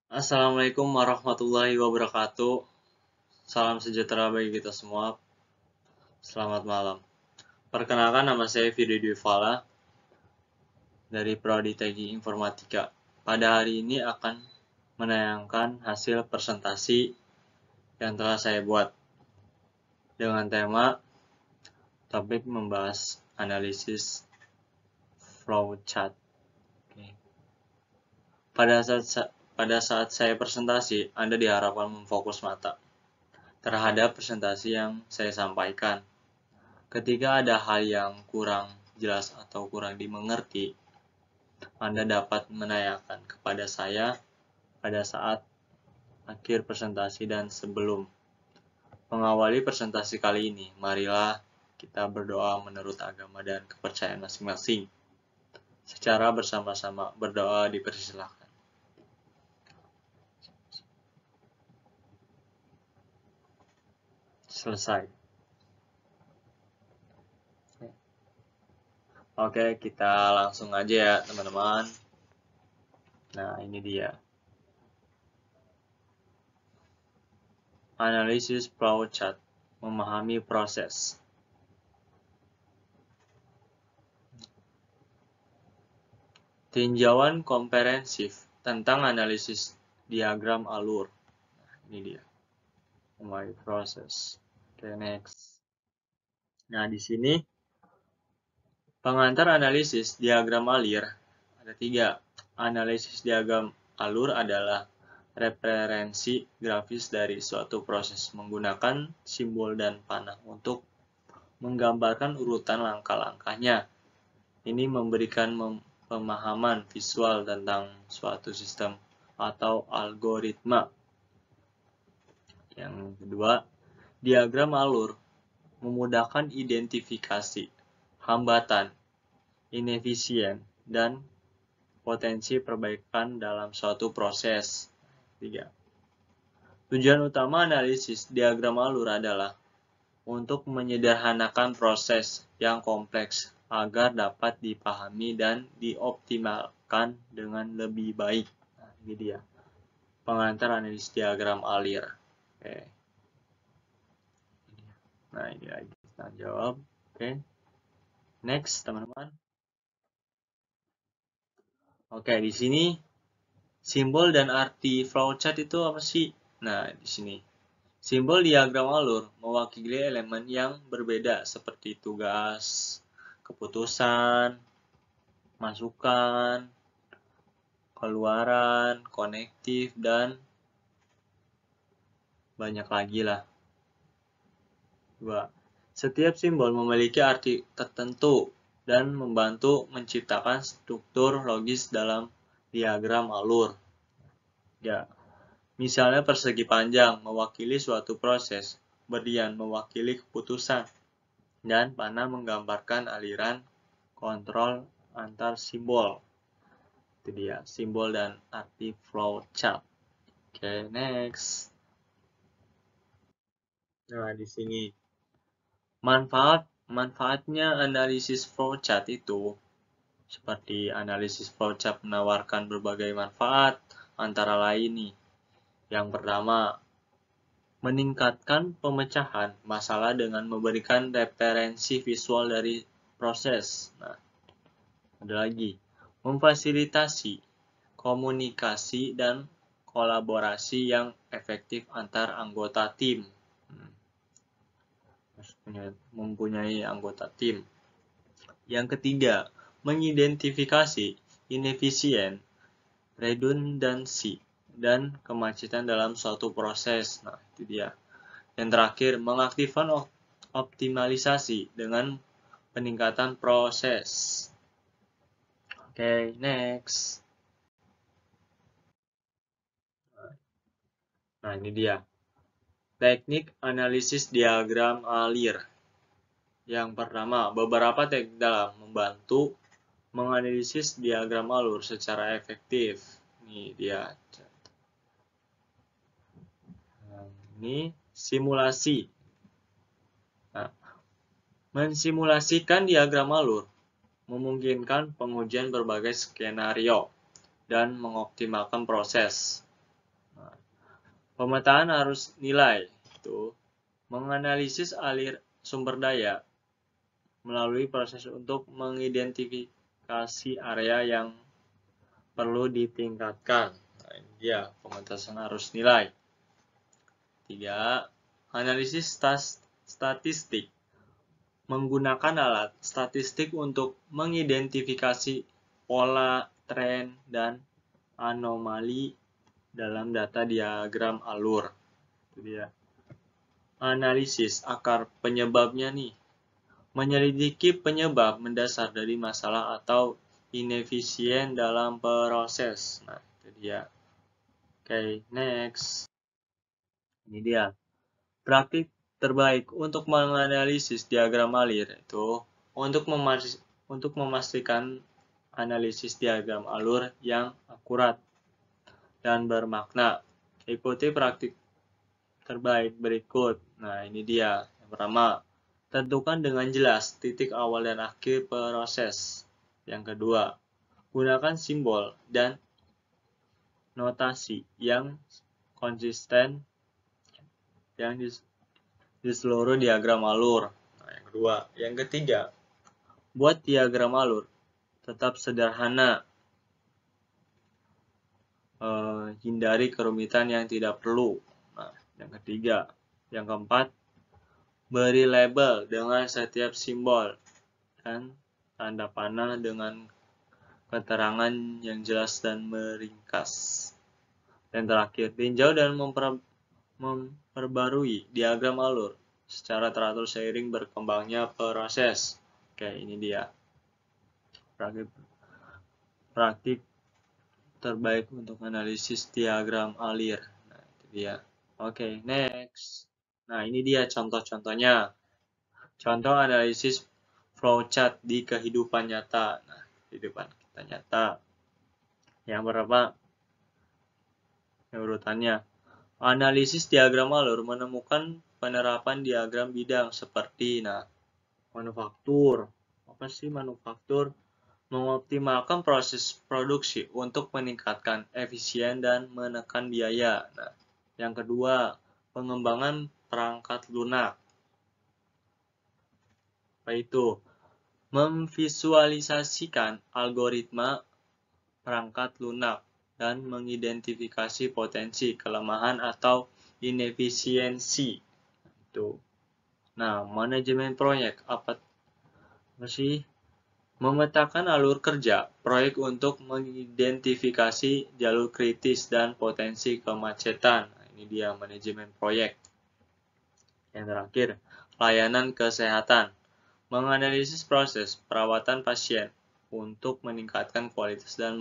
Assalamualaikum warahmatullahi wabarakatuh. Salam sejahtera bagi kita semua. Selamat malam. Perkenalkan, nama saya Fidi Dwi Fala dari Prodi Teknik Informatika. Pada hari ini akan menayangkan hasil presentasi yang telah saya buat dengan tema topik membahas analisis flowchart. Pada saat saya presentasi, Anda diharapkan memfokus mata terhadap presentasi yang saya sampaikan. Ketika ada hal yang kurang jelas atau kurang dimengerti, Anda dapat menanyakan kepada saya pada saat akhir presentasi dan sebelum mengawali presentasi kali ini. Marilah kita berdoa menurut agama dan kepercayaan masing-masing. Secara bersama-sama berdoa dipersilakan. Selesai. Oke, kita langsung aja ya teman-teman. Nah, ini dia. Analisis flowchart, memahami proses. Tinjauan komprehensif tentang analisis diagram alur. Nah, ini dia. Memahami proses. Oke, next. Nah, di sini pengantar analisis diagram alur ada 3. Analisis diagram alur adalah referensi grafis dari suatu proses menggunakan simbol dan panah untuk menggambarkan urutan langkah-langkahnya. Ini memberikan pemahaman visual tentang suatu sistem atau algoritma. Yang kedua, diagram alur memudahkan identifikasi hambatan, inefisien, dan potensi perbaikan dalam suatu proses. 3. Tujuan utama analisis diagram alur adalah untuk menyederhanakan proses yang kompleks agar dapat dipahami dan dioptimalkan dengan lebih baik. Nah, ini dia pengantar analisis diagram alur. Oke. Nah, ini lagi kita jawab. Oke. Next, teman-teman. Oke, di sini simbol dan arti flowchart itu apa sih? Nah, di sini simbol diagram alur mewakili elemen yang berbeda seperti tugas, keputusan, masukan, keluaran, konektif, dan banyak lagi lah. 2. Setiap simbol memiliki arti tertentu dan membantu menciptakan struktur logis dalam diagram alur. 3. Misalnya persegi panjang mewakili suatu proses, berlian mewakili keputusan, dan panah menggambarkan aliran kontrol antar simbol. Itu dia, simbol dan arti flowchart. Oke, next. Nah, di sini manfaatnya analisis flowchart itu seperti analisis flowchart menawarkan berbagai manfaat, antara lain nih. Yang pertama, meningkatkan pemecahan masalah dengan memberikan referensi visual dari proses. Nah, ada lagi, memfasilitasi komunikasi dan kolaborasi yang efektif antar anggota tim. Mempunyai anggota tim. Yang ketiga, mengidentifikasi inefisien, redundansi, dan kemacetan dalam suatu proses. Nah, itu dia. Yang terakhir, mengaktifkan optimalisasi dengan peningkatan proses. Oke, next. Nah, ini dia. Teknik analisis diagram alur. Yang pertama, beberapa teknik dalam membantu menganalisis diagram alur secara efektif. Ini dia. Ini simulasi. Nah, mensimulasikan diagram alur memungkinkan pengujian berbagai skenario dan mengoptimalkan proses. Pemetaan arus nilai itu menganalisis alir sumber daya melalui proses untuk mengidentifikasi area yang perlu ditingkatkan. Nah, ini dia pementasan arus nilai. 3. Analisis statistik menggunakan alat statistik untuk mengidentifikasi pola, tren, dan anomali dalam data diagram alur. Itu dia. Analisis akar penyebabnya nih. Menyelidiki penyebab mendasar dari masalah atau inefisien dalam proses. Nah, itu dia. Oke, next. Ini dia. Praktik terbaik untuk menganalisis diagram alir itu untuk memastikan analisis diagram alur yang akurat dan bermakna. Ikuti praktik terbaik berikut. Nah, ini dia. Yang pertama, tentukan dengan jelas titik awal dan akhir proses. Yang kedua, gunakan simbol dan notasi yang konsisten yang di seluruh diagram alur. Nah, yang kedua. Yang ketiga, buat diagram alur tetap sederhana. Hindari kerumitan yang tidak perlu. Nah, yang ketiga. Yang keempat, beri label dengan setiap simbol dan tanda panah dengan keterangan yang jelas dan meringkas. Dan terakhir, tinjau dan memperbarui diagram alur secara teratur seiring berkembangnya proses. Oke, ini dia praktik terbaik untuk analisis diagram alir. Nah, itu dia. Oke, next. Nah, ini dia contoh-contohnya. Contoh analisis flowchart di kehidupan nyata. Nah, kehidupan kita nyata. Yang berapa? Urutannya. Analisis diagram alur menemukan penerapan diagram bidang seperti manufaktur. Apa sih manufaktur? Mengoptimalkan proses produksi untuk meningkatkan efisien dan menekan biaya. Nah, yang kedua, pengembangan perangkat lunak. Apa itu? Memvisualisasikan algoritma perangkat lunak dan mengidentifikasi potensi kelemahan atau inefisiensi. Itu. Nah, manajemen proyek apa sih? Memetakan alur kerja proyek untuk mengidentifikasi jalur kritis dan potensi kemacetan. Nah, ini dia manajemen proyek. Yang terakhir, layanan kesehatan. Menganalisis proses perawatan pasien untuk meningkatkan kualitas dan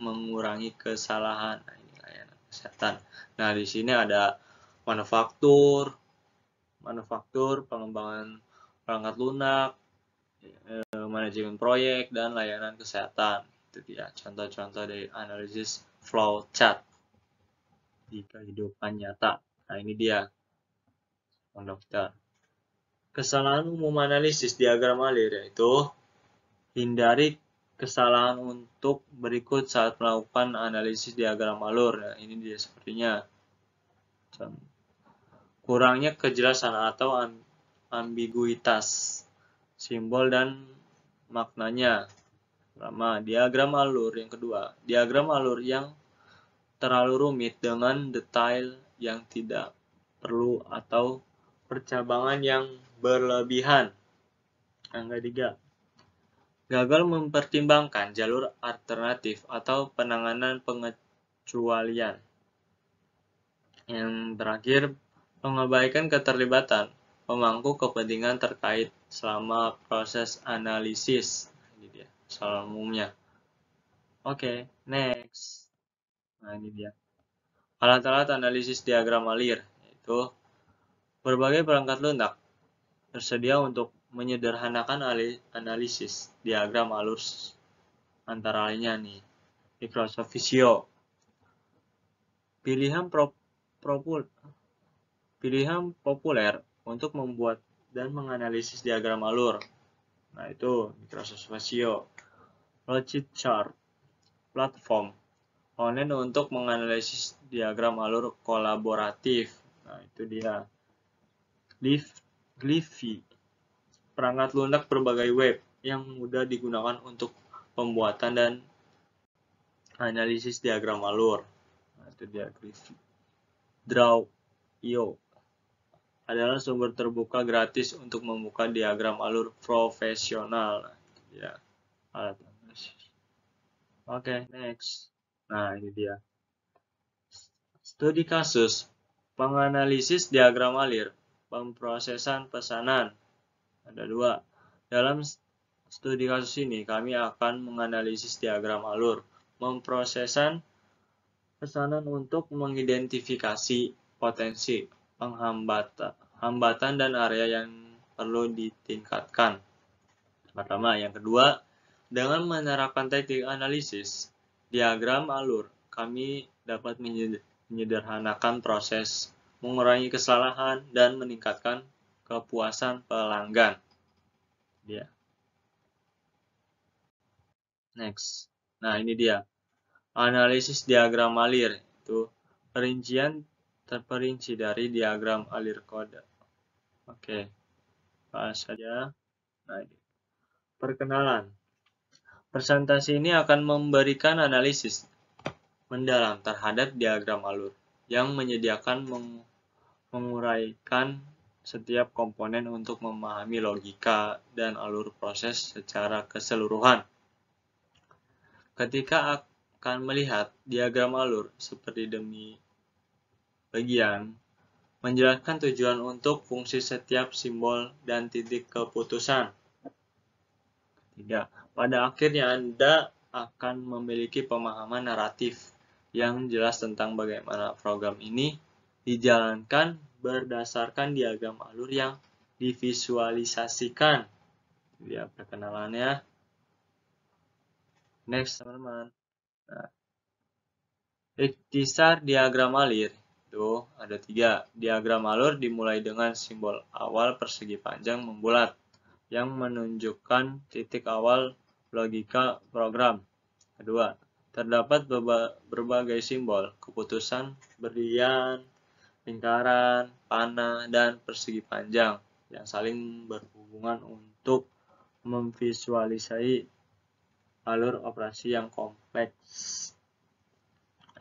mengurangi kesalahan. Nah, ini layanan kesehatan. Nah, di sini ada manufaktur, pengembangan perangkat lunak, manajemen proyek, dan layanan kesehatan. Itu dia contoh-contoh dari analisis flowchart di kehidupan nyata. Nah, ini dia, dokter. Kesalahan umum analisis diagram alir yaitu hindari kesalahan untuk berikut saat melakukan analisis diagram alur. Nah, ini dia sepertinya. Kurangnya kejelasan atau ambiguitas simbol dan maknanya. Pertama, diagram alur. Yang kedua, diagram alur yang terlalu rumit dengan detail yang tidak perlu atau percabangan yang berlebihan. Yang ketiga, gagal mempertimbangkan jalur alternatif atau penanganan pengecualian. Yang terakhir, mengabaikan keterlibatan pemangku kepentingan terkait selama proses analisis. Ini dia soal umumnya. Oke, next. Nah, ini dia. Alat-alat analisis diagram alir, yaitu berbagai perangkat lunak tersedia untuk menyederhanakan analisis diagram alur, antara lainnya nih, Microsoft Visio. Pilihan populer untuk membuat dan menganalisis diagram alur. Nah, itu Microsoft Visio. Flowchart platform komponen untuk menganalisis diagram alur kolaboratif. Nah, itu dia. Glyphy, perangkat lunak berbagai web yang mudah digunakan untuk pembuatan dan analisis diagram alur. Nah, itu dia Glyphy. Draw.io adalah sumber terbuka gratis untuk membuka diagram alur profesional. Nah, itu dia alat analisis. Oke, next. Nah, ini dia. Studi kasus, penganalisis diagram alur, pemrosesan pesanan. Ada dua. Dalam studi kasus ini, kami akan menganalisis diagram alur, memprosesan pesanan untuk mengidentifikasi potensi, hambatan dan area yang perlu ditingkatkan. Pertama, yang kedua, dengan menerapkan teknik analisis diagram alur, kami dapat menyederhanakan proses, mengurangi kesalahan, dan meningkatkan kepuasan pelanggan. Dia. Next. Nah, ini dia. Analisis diagram alur itu perincian terperinci dari diagram alur kode. Oke. Bahas saja. Nah, ini. Perkenalan. Presentasi ini akan memberikan analisis mendalam terhadap diagram alur yang menyediakan menguraikan setiap komponen untuk memahami logika dan alur proses secara keseluruhan. Ketika akan melihat diagram alur seperti demi bagian, menjelaskan tujuan untuk fungsi setiap simbol dan titik keputusan. Tiga, pada akhirnya Anda akan memiliki pemahaman naratif yang jelas tentang bagaimana program ini dijalankan berdasarkan diagram alur yang divisualisasikan. Dia perkenalannya. Next, teman-teman. Nah, ikhtisar diagram alur itu ada 3. Diagram alur dimulai dengan simbol awal persegi panjang membulat yang menunjukkan titik awal logika program. Kedua, terdapat berbagai simbol keputusan, berlian, lingkaran, panah, dan persegi panjang yang saling berhubungan untuk memvisualisasi alur operasi yang kompleks.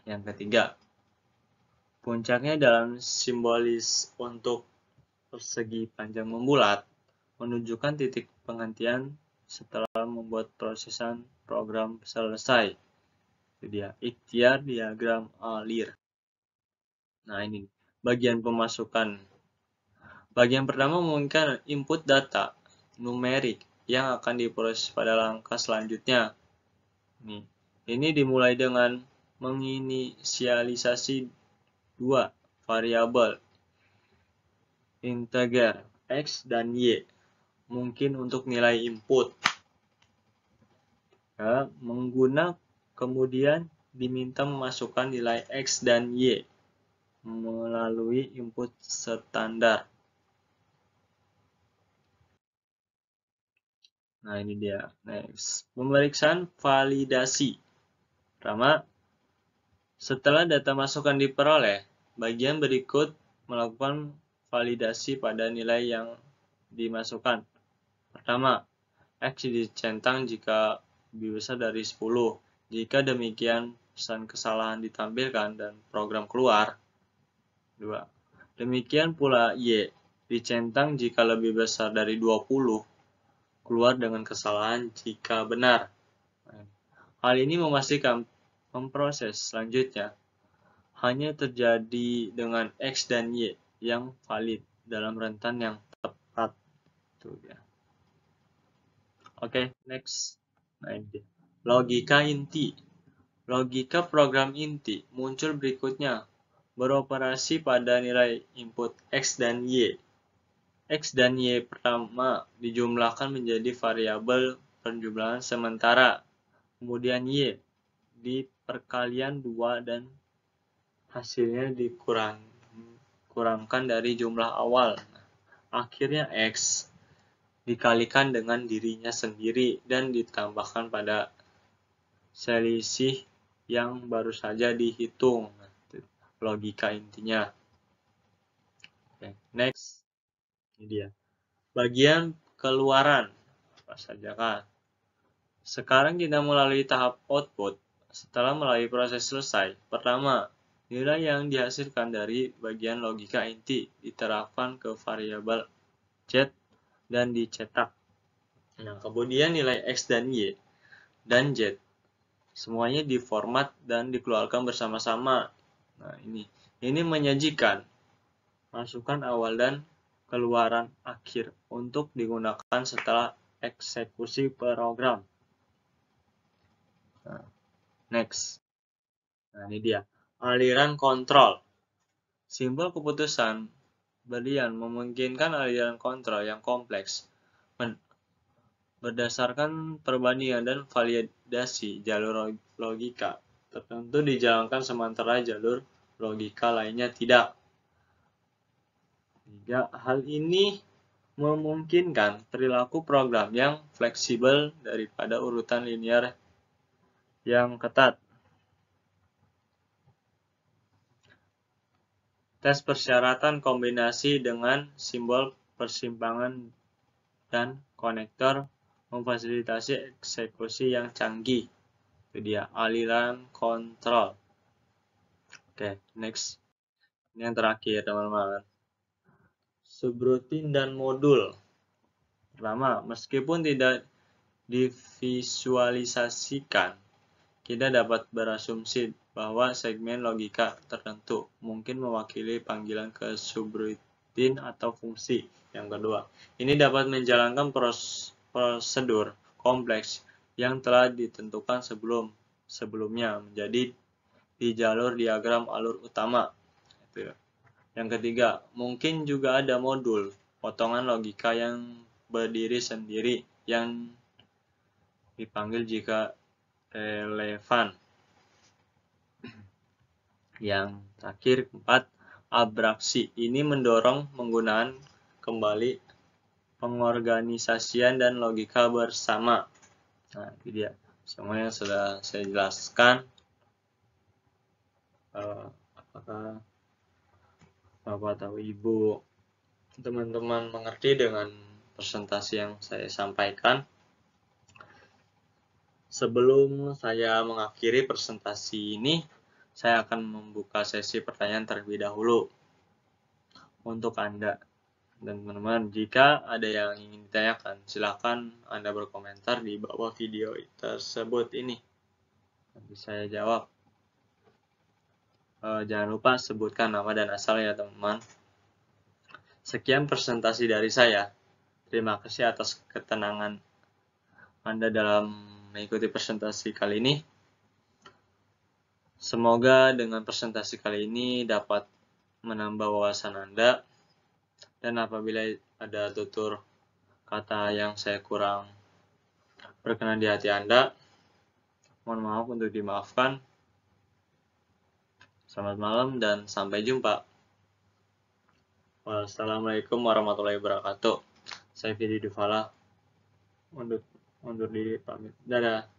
Yang ketiga, puncaknya dalam simbolis untuk persegi panjang membulat menunjukkan titik penghentian setelah membuat prosesan program selesai. Itu dia, ikhtiar diagram alur. Nah, ini bagian pemasukan. Bagian pertama memungkinkan input data numerik yang akan diproses pada langkah selanjutnya. Ini dimulai dengan menginisialisasi 2 variabel integer X dan Y mungkin untuk nilai input. Ya, kemudian diminta memasukkan nilai X dan Y melalui input standar. Nah, ini dia. Next. Pemeriksaan validasi. Pertama, setelah data masukan diperoleh, bagian berikut melakukan validasi pada nilai yang dimasukkan. Pertama, X dicentang jika lebih besar dari 10. Jika demikian, pesan kesalahan ditampilkan dan program keluar. 2. Demikian pula Y dicentang jika lebih besar dari 20. Keluar dengan kesalahan jika benar. Hal ini memastikan memproses selanjutnya hanya terjadi dengan X dan Y yang valid dalam rentan yang tepat. Tuh ya. Oke, next. Nah, ini. Logika inti. Logika program inti muncul berikutnya. Beroperasi pada nilai input X dan Y. X dan Y pertama dijumlahkan menjadi variabel penjumlahan sementara. Kemudian Y di perkalian 2 dan hasilnya dikurangkan dari jumlah awal. Akhirnya X dikalikan dengan dirinya sendiri dan ditambahkan pada selisih yang baru saja dihitung. Logika intinya. Oke, next. Ini dia. Bagian keluaran. Apa saja kan? Sekarang kita melalui tahap output. Setelah melalui proses selesai. Pertama, nilai yang dihasilkan dari bagian logika inti diterapkan ke variabel Z dan dicetak. Nah, kemudian nilai X dan Y dan Z semuanya diformat dan dikeluarkan bersama-sama. Nah, ini menyajikan masukan awal dan keluaran akhir untuk digunakan setelah eksekusi program. Nah, next. Nah, ini dia. Aliran kontrol. Simbol keputusan Boolean memungkinkan aliran kontrol yang kompleks berdasarkan perbandingan dan validasi jalur logika tertentu dijalankan sementara jalur logika lainnya tidak. Hal ini memungkinkan perilaku program yang fleksibel daripada urutan linear yang ketat. Tes persyaratan kombinasi dengan simbol persimpangan dan konektor memfasilitasi eksekusi yang canggih. Itu dia, aliran kontrol. Oke, next. Ini yang terakhir, teman-teman. Subroutine dan modul. Pertama, meskipun tidak divisualisasikan, kita dapat berasumsi bahwa segmen logika tertentu mungkin mewakili panggilan ke subroutine atau fungsi. Yang kedua, ini dapat menjalankan prosedur kompleks yang telah ditentukan sebelumnya menjadi di jalur diagram alur utama. Yang ketiga, mungkin juga ada modul potongan logika yang berdiri sendiri yang dipanggil jika relevan. Yang terakhir, keempat, abraksi. Ini mendorong penggunaan kembali pengorganisasian dan logika bersama. Nah, itu dia. Semuanya sudah saya jelaskan. Apakah Bapak atau Ibu, teman-teman mengerti dengan presentasi yang saya sampaikan? Sebelum saya mengakhiri presentasi ini, saya akan membuka sesi pertanyaan terlebih dahulu untuk Anda. Dan teman-teman, jika ada yang ingin ditanyakan, silakan Anda berkomentar di bawah video tersebut ini. Nanti saya jawab. Jangan lupa sebutkan nama dan asal ya teman-teman. Sekian presentasi dari saya. Terima kasih atas ketenangan Anda dalam mengikuti presentasi kali ini. Semoga dengan presentasi kali ini dapat menambah wawasan Anda. Dan apabila ada tutur kata yang saya kurang berkenan di hati Anda, mohon maaf untuk dimaafkan. Selamat malam dan sampai jumpa. Wassalamualaikum warahmatullahi wabarakatuh. Saya Fidi Dufala. Undur diri pamit. Dadah.